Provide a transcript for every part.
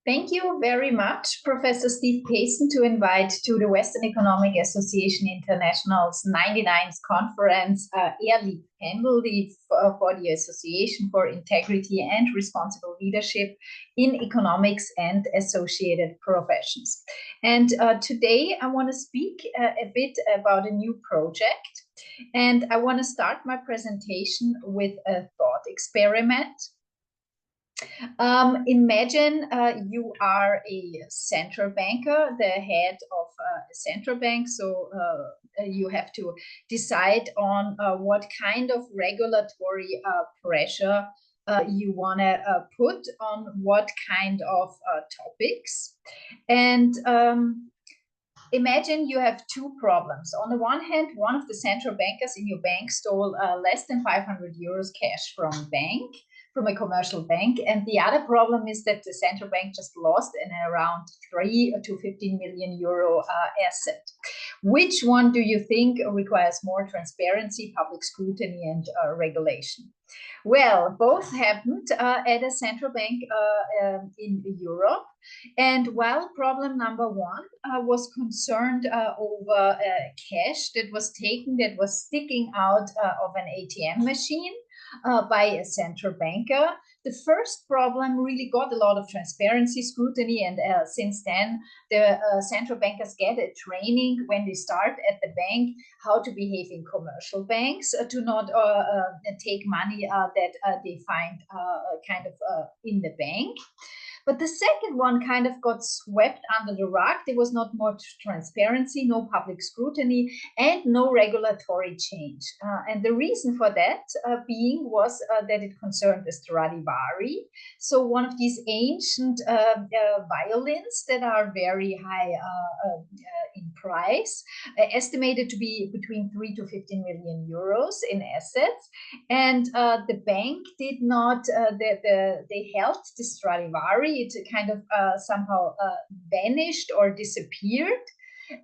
Thank you very much, Professor Steve Payson, to invite to the Western Economic Association International's 99th conference, AIRLEAP panel, for the Association for Integrity and Responsible Leadership in Economics and Associated Professions. And today I want to speak a bit about a new project. And I want to start my presentation with a thought experiment. Imagine you are a central banker, the head of a central bank. So you have to decide on what kind of regulatory pressure you want to put on what kind of topics. And imagine you have two problems. On the one hand, one of the central bankers in your bank stole less than 500 euros cash from a commercial bank. And the other problem is that the central bank just lost an around 3 to 15 million euro asset. Which one do you think requires more transparency, public scrutiny, and regulation? Well, both happened at a central bank in Europe. And while problem number one was concerned over cash that was taken, that was sticking out of an ATM machine by a central banker, the first problem really got a lot of transparency, scrutiny, and since then the central bankers get a training when they start at the bank how to behave in commercial banks, to not take money that they find kind of in the bank. But the second one kind of got swept under the rug. There was not much transparency, no public scrutiny, and no regulatory change. And the reason for that was that it concerned the Stradivari. So one of these ancient violins that are very high in price, estimated to be between 3 to 15 million euros in assets. And the bank did not, they held the Stradivari. It kind of somehow vanished or disappeared.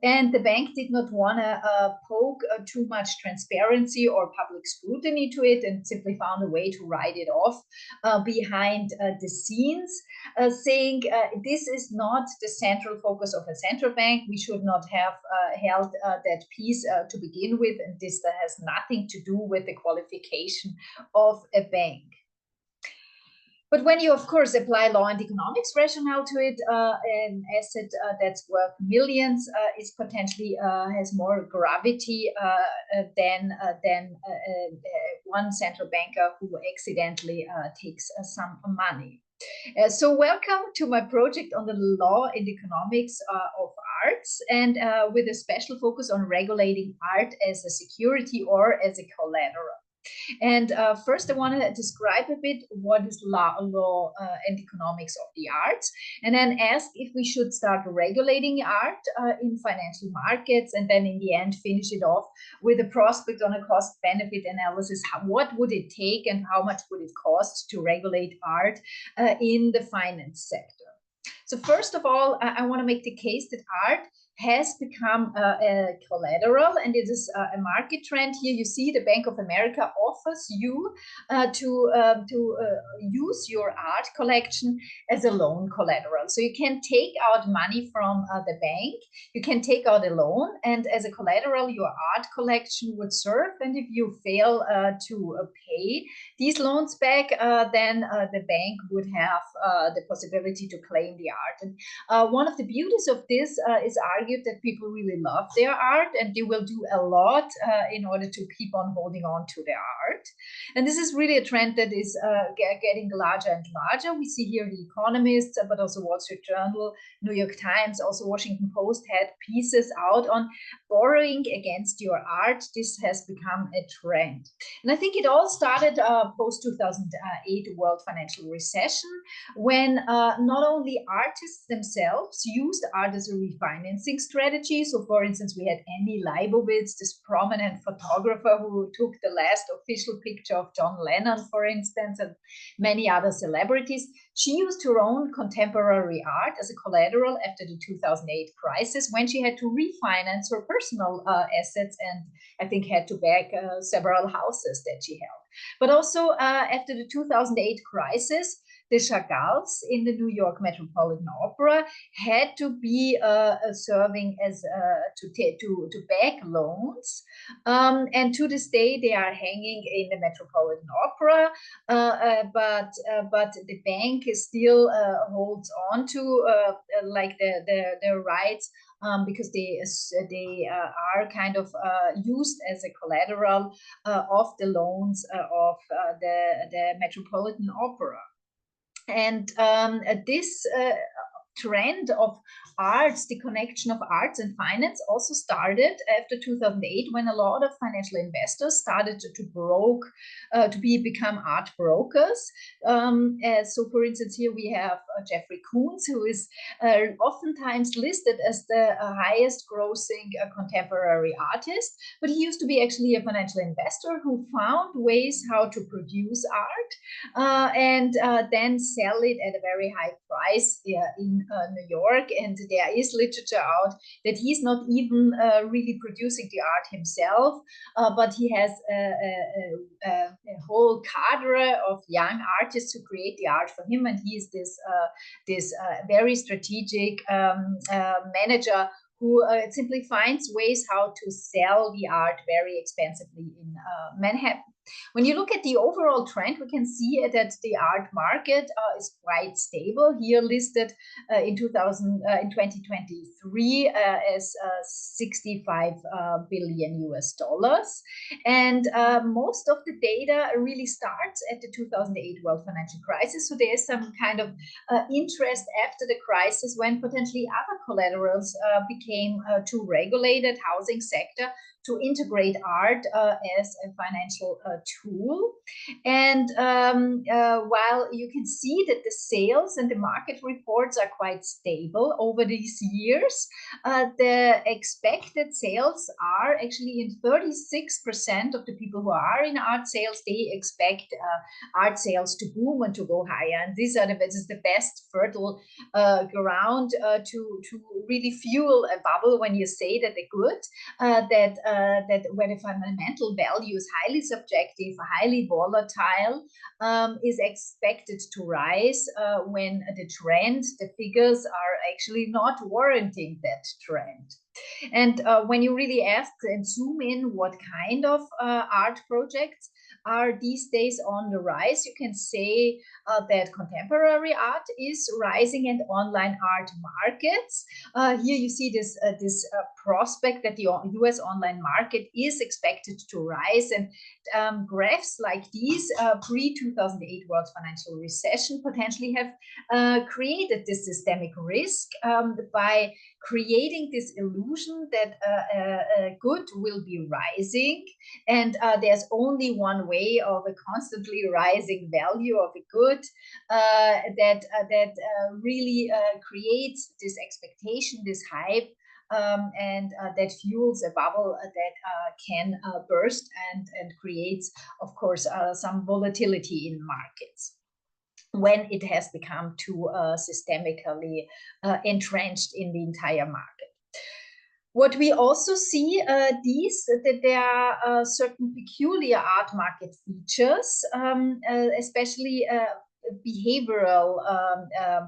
And the bank did not want to poke too much transparency or public scrutiny to it, and simply found a way to write it off behind the scenes, saying this is not the central focus of a central bank. We should not have held that piece to begin with, and this has nothing to do with the qualification of a bank. But when you, of course, apply law and economics rationale to it, an asset that's worth millions is potentially has more gravity than one central banker who accidentally takes some money. So welcome to my project on the law and economics of arts, and with a special focus on regulating art as a security or as a collateral. And first, I want to describe a bit what is law and economics of the arts, and then ask if we should start regulating art in financial markets, and then in the end finish it off with a prospect on a cost-benefit analysis. What would it take and how much would it cost to regulate art in the finance sector? So first of all, I want to make the case that art has become a collateral, and it is a market trend. Here you see the Bank of America offers you to use your art collection as a loan collateral. So you can take out money from the bank, you can take out a loan, and as a collateral your art collection would serve. And if you fail to pay these loans back, then the bank would have the possibility to claim the art. And one of the beauties of this is argued that people really love their art, and they will do a lot in order to keep on holding on to their art. And this is really a trend that is getting larger and larger. We see here The Economist, but also Wall Street Journal, New York Times, also Washington Post had pieces out on borrowing against your art. This has become a trend. And I think it all started post-2008 world financial recession, when not only artists themselves used art as a refinancing strategy. So for instance, we had Annie Leibovitz, this prominent photographer who took the last official picture of John Lennon, for instance, and many other celebrities. She used her own contemporary art as a collateral after the 2008 crisis, when she had to refinance her personal assets, and I think had to back several houses that she held. But also after the 2008 crisis, the Chagalls in the New York Metropolitan Opera had to be serving as to back loans, and to this day they are hanging in the Metropolitan Opera, but the bank is still holds on to like the rights, because they are kind of used as a collateral of the loans of the Metropolitan Opera. And this trend of arts, the connection of arts and finance, also started after 2008, when a lot of financial investors started to become art brokers. So for instance, here we have Jeffrey Koons, who is oftentimes listed as the highest grossing contemporary artist, but he used to be actually a financial investor who found ways how to produce art and then sell it at a very high price in New York. And there is literature out that he's not even really producing the art himself, but he has a whole cadre of young artists who create the art for him, and he's this very strategic manager who simply finds ways how to sell the art very expensively in Manhattan. When you look at the overall trend, we can see that the art market is quite stable. Here listed in 2023 as 65 billion US dollars. And most of the data really starts at the 2008 world financial crisis. So there is some kind of interest after the crisis, when potentially other collaterals became too regulated, housing sector, to integrate art as a financial tool. And while you can see that the sales and the market reports are quite stable over these years, the expected sales are actually in 36% of the people who are in art sales, they expect art sales to boom and to go higher. And this is the best fertile ground to really fuel a bubble when you say that the good, that when a fundamental value is highly subjective, highly volatile, is expected to rise when the trend, the figures are actually not warranting that trend. And when you really ask and zoom in what kind of art projects are these days on the rise, you can say that contemporary art is rising and online art markets. Here you see this prospect that the US online market is expected to rise, and graphs like these pre-2008 world financial recession potentially have created this systemic risk by creating this illusion that good will be rising, and there's only one way of a constantly rising value of a good that really creates this expectation, this hype, and that fuels a bubble that can burst and creates, of course, some volatility in markets when it has become too systemically entrenched in the entire market. What we also see that there are certain peculiar art market features, especially behavioral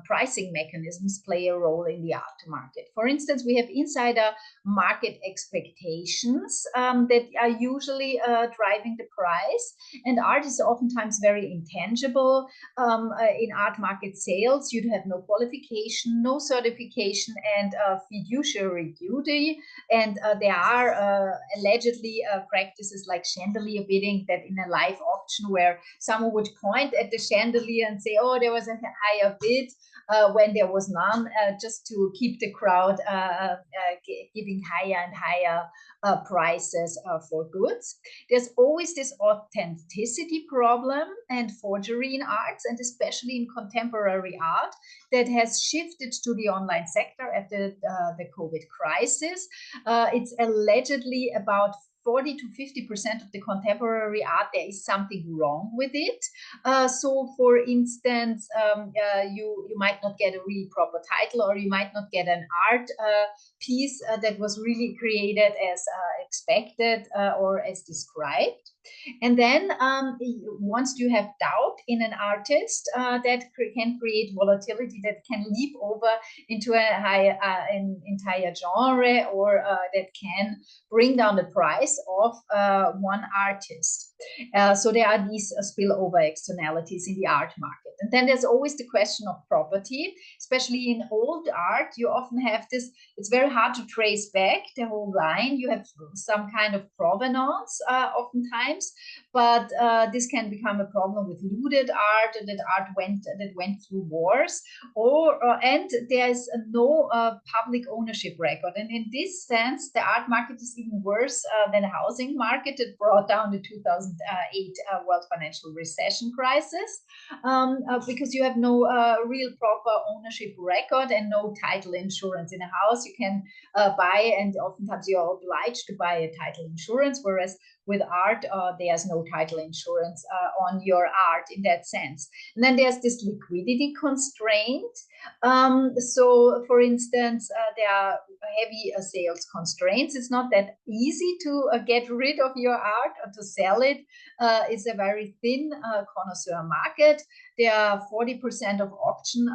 pricing mechanisms play a role in the art market. For instance, we have insider market expectations that are usually driving the price, and art is oftentimes very intangible. In art market sales, you have no qualification, no certification, and fiduciary duty. And there are allegedly practices like chandelier bidding, that in a live auction where someone would point at the chandelier and say, oh, there was a higher bid when there was none, just to keep the crowd giving higher and higher prices for goods. There's always this authenticity problem and forgery in arts, and especially in contemporary art, that has shifted to the online sector after the COVID crisis. It's allegedly about 40 to 50% of the contemporary art, there is something wrong with it. So for instance, you might not get a really proper title, or you might not get an art piece that was really created as expected or as described. And then once you have doubt in an artist, that can create volatility that can leap over into an entire genre, or that can bring down the price of one artist. So there are these spillover externalities in the art market. And then there's always the question of property, especially in old art. You often have this, it's very hard to trace back the whole line. You have some kind of provenance oftentimes, but this can become a problem with looted art, that went through wars, or and there's no public ownership record. And in this sense, the art market is even worse than the housing market that brought down the 2008 world financial recession crisis, because you have no real proper ownership record and no title insurance in a house. You can buy, and oftentimes you're obliged to buy a title insurance, whereas with art, there's no title insurance on your art in that sense. And then there's this liquidity constraint. So, for instance, there are heavy sales constraints. It's not that easy to get rid of your art or to sell it. It's a very thin connoisseur market. There are 40% of auction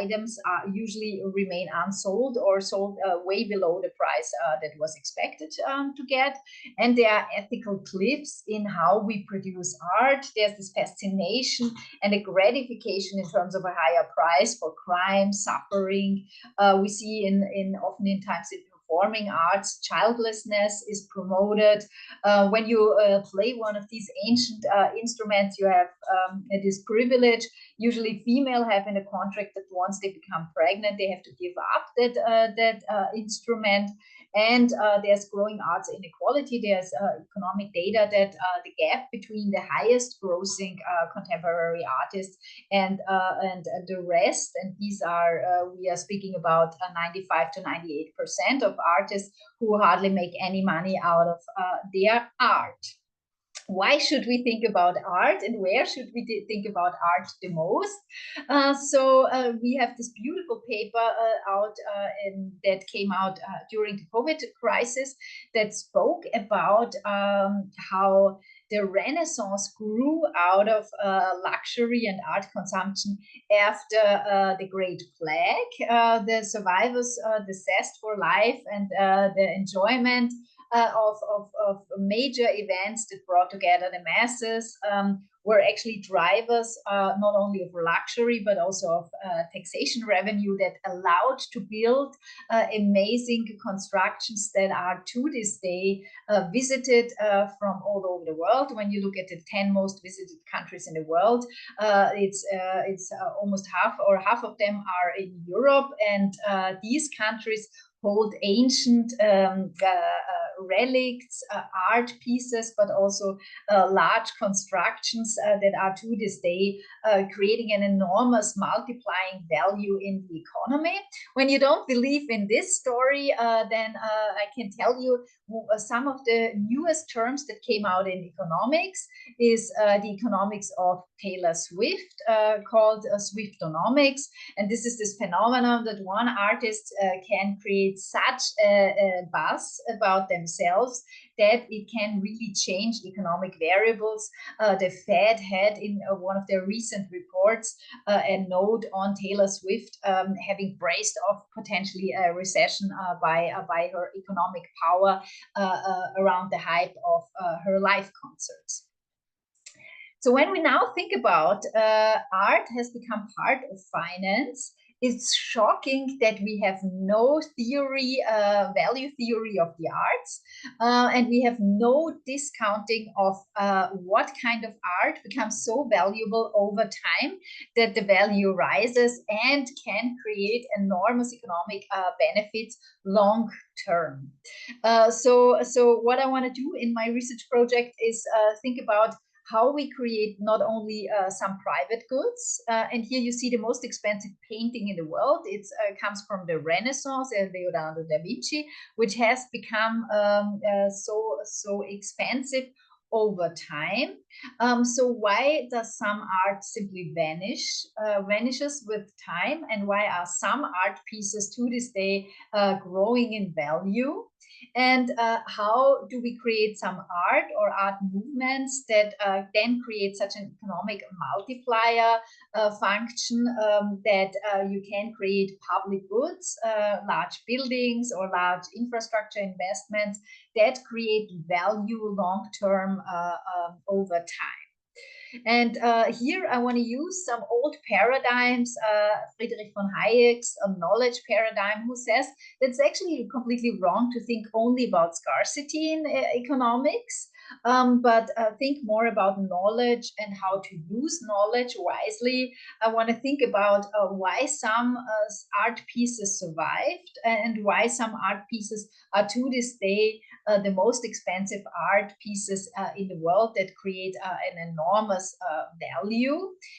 items usually remain unsold or sold way below the price that was expected to get. And there are ethical cliffs in how we produce art. There's this fascination and a gratification in terms of a higher price for crime, suffering. We see often in times in performing arts, childlessness is promoted. When you play one of these ancient instruments, you have this privilege. Usually female have in a contract that once they become pregnant, they have to give up that instrument. And there's growing arts inequality. There's economic data that the gap between the highest grossing contemporary artists and the rest, and these are, we are speaking about 95 to 98% of artists who hardly make any money out of their art. Why should we think about art, and where should we think about art the most? So we have this beautiful paper out that came out during the COVID crisis that spoke about how the Renaissance grew out of luxury and art consumption after the Great Plague. The survivors, the zest for life and the enjoyment of major events that brought together the masses were actually drivers not only of luxury but also of taxation revenue that allowed to build amazing constructions that are to this day visited from all over the world. When you look at the 10 most visited countries in the world, it's almost half of them are in Europe, and these countries hold ancient relics, art pieces, but also large constructions that are to this day creating an enormous multiplying value in the economy. When you don't believe in this story, then I can tell you some of the newest terms that came out in economics is the economics of Taylor Swift, called Swiftonomics. And this is this phenomenon that one artist can create such a buzz about themselves that it can really change economic variables. The Fed had in one of their recent reports a note on Taylor Swift having braced off potentially a recession by her economic power around the hype of her live concerts. So when we now think about art has become part of finance, it's shocking that we have no theory, value theory of the arts, and we have no discounting of what kind of art becomes so valuable over time that the value rises and can create enormous economic benefits long term. So what I want to do in my research project is think about how we create not only some private goods, and here you see the most expensive painting in the world. It comes from the Renaissance, Leonardo da Vinci, which has become so expensive over time. So why does some art simply vanishes with time, and why are some art pieces to this day growing in value? and how do we create some art or art movements that then create such an economic multiplier function that you can create public goods, large buildings or large infrastructure investments that create value long-term over time. And here I want to use some old paradigms, Friedrich von Hayek's knowledge paradigm, who says that's actually completely wrong to think only about scarcity in economics, but think more about knowledge and how to use knowledge wisely. I want to think about why some art pieces survived and why some art pieces are to this day the most expensive art pieces in the world that create an enormous value.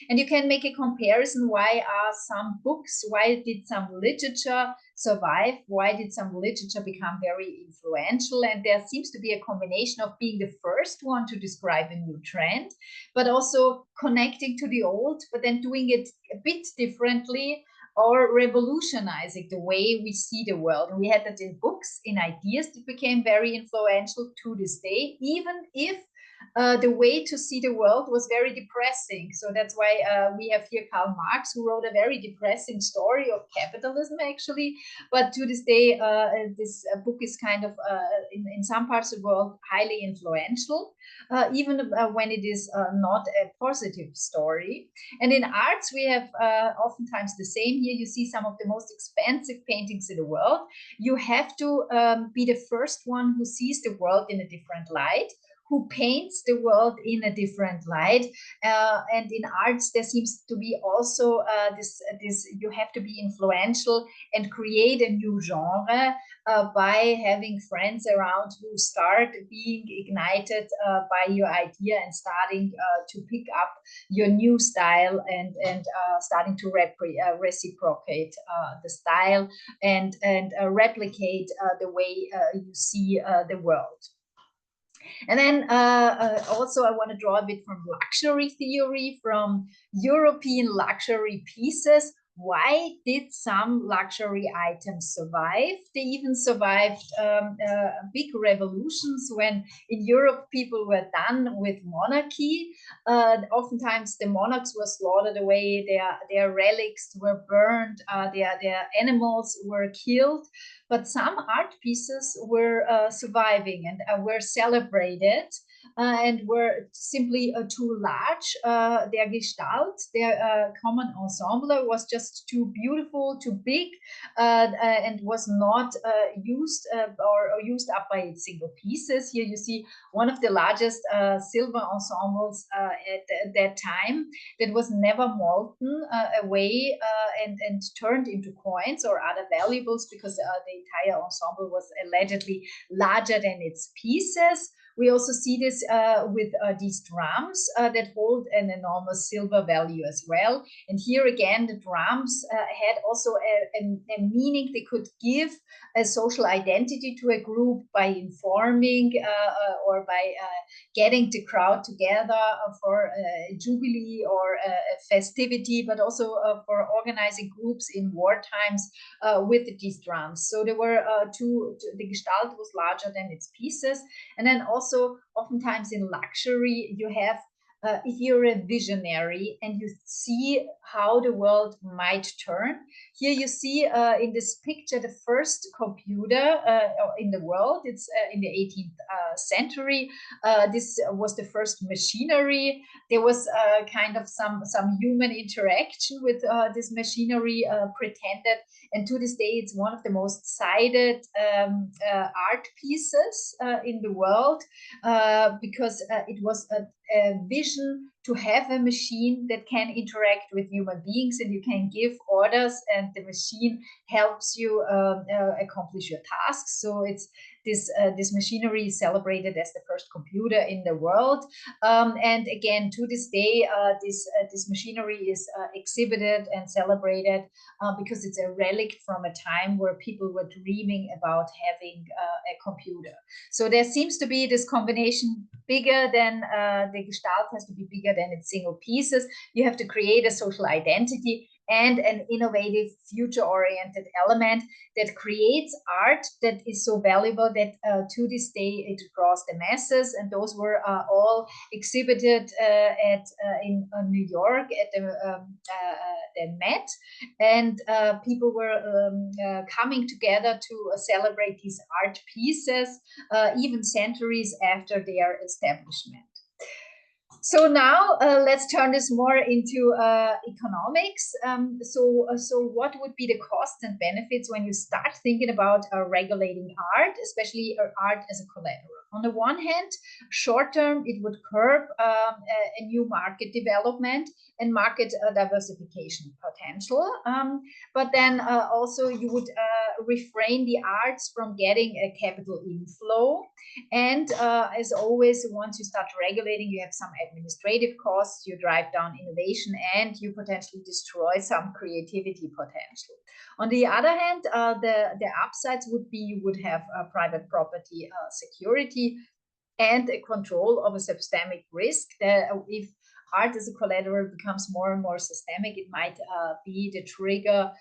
And you can make a comparison. Why are some books, why did some literature survive? Why did some literature become very influential? And there seems to be a combination of being the first one to describe a new trend, but also connecting to the old, but then doing it a bit differently, or revolutionizing the way we see the world. And we had that in books, in ideas that became very influential to this day, even if the way to see the world was very depressing. So that's why we have here Karl Marx, who wrote a very depressing story of capitalism, actually. But to this day, this book is kind of, in some parts of the world, highly influential, even when it is not a positive story. And in arts, we have oftentimes the same. Here you see some of the most expensive paintings in the world. You have to be the first one who sees the world in a different light, who paints the world in a different light. And in arts, there seems to be also this you have to be influential and create a new genre by having friends around who start being ignited by your idea and starting to pick up your new style and starting to reciprocate the style and replicate the way you see the world. And then also I want to draw a bit from luxury theory, from European luxury pieces. Why did some luxury items survive? They even survived big revolutions when in Europe people were done with monarchy. Oftentimes the monarchs were slaughtered away, their relics were burned, their animals were killed. But some art pieces were surviving and were celebrated and were simply too large. Their Gestalt, their common ensemble was just too beautiful, too big, and was not used or used up by its single pieces. Here you see one of the largest silver ensembles at that time that was never molten away and turned into coins or other valuables, because the entire ensemble was allegedly larger than its pieces. We also see this with these drums that hold an enormous silver value as well. And here again, the drums had also a meaning. They could give a social identity to a group by informing or by getting the crowd together for a jubilee or a festivity, but also for organizing groups in war times with these drums. So there were the Gestalt was larger than its pieces. And then also oftentimes in luxury, you have if you're a visionary and you see how the world might turn. Here you see in this picture the first computer in the world. It's in the 18th century. This was the first machinery. There was kind of some human interaction with this machinery pretended. And to this day, it's one of the most cited art pieces in the world because it was a vision to have a machine that can interact with human beings, and you can give orders and the machine helps you accomplish your tasks. So it's this machinery is celebrated as the first computer in the world. And again, to this day, this machinery is exhibited and celebrated because it's a relic from a time where people were dreaming about having a computer. So there seems to be this combination: bigger than the Gestalt has to be bigger than its single pieces. You have to create a social identity, and an innovative, future-oriented element that creates art that is so valuable that to this day it draws the masses. And those were all exhibited in New York at the Met, and people were coming together to celebrate these art pieces, even centuries after their establishment. So now let's turn this more into economics. So what would be the costs and benefits when you start thinking about regulating art, especially art as a collateral? On the one hand, short term, it would curb a new market development and market diversification potential. But then also you would refrain the arts from getting a capital inflow. And as always, once you start regulating, you have some administrative costs, you drive down innovation, and you potentially destroy some creativity potential. On the other hand, the upsides would be you would have private property security and a control of a systemic risk. If art as a collateral becomes more and more systemic, it might be the trigger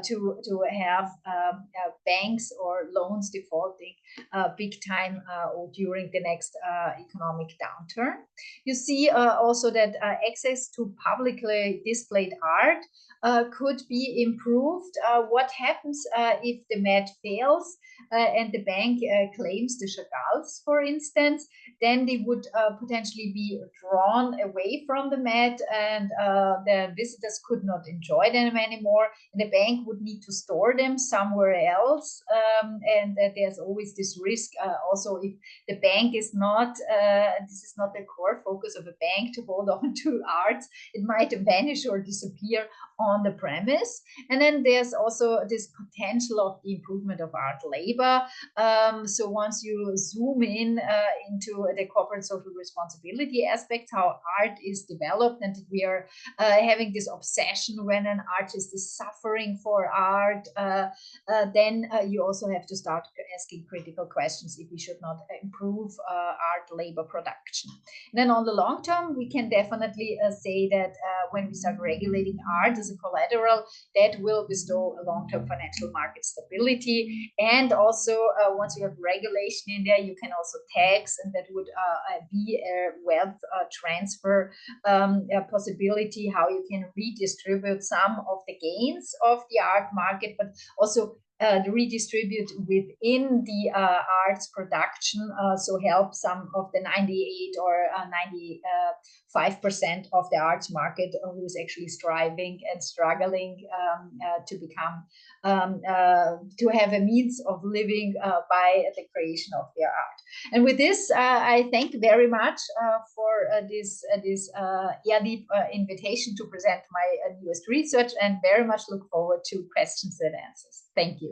to have banks or loans defaulting big time during the next economic downturn. You see also that access to publicly displayed art could be improved. What happens if the Met fails and the bank claims the Chagalls, for instance? Then they would potentially be drawn away from the Met, and the visitors could not enjoy them anymore. And the bank would need to store them somewhere else. And there's always this risk also if the bank is not, this is not the core focus of a bank to hold on to art, it might vanish or disappear on the premise. And then there's also this potential of the improvement of art labor. So once you zoom in into the corporate social responsibility aspect, how art is developed, and we are having this obsession when an artist is suffering for art, then you also have to start asking critical questions if we should not improve art labor production. And then on the long term, we can definitely say that when we start regulating art as a collateral, that will bestow a long-term financial market stability. And also, once you have regulation in there, you can also tax, and that would be a wealth transfer possibility, how you can redistribute some of the gains of the art market, but also redistribute within the arts production, so help some of the 98 or 95% of the arts market who's actually striving and struggling to become to have a means of living by the creation of their art. And with this, I thank very much for this AIRLEAP invitation to present my newest research, and very much look forward to questions and answers. Thank you.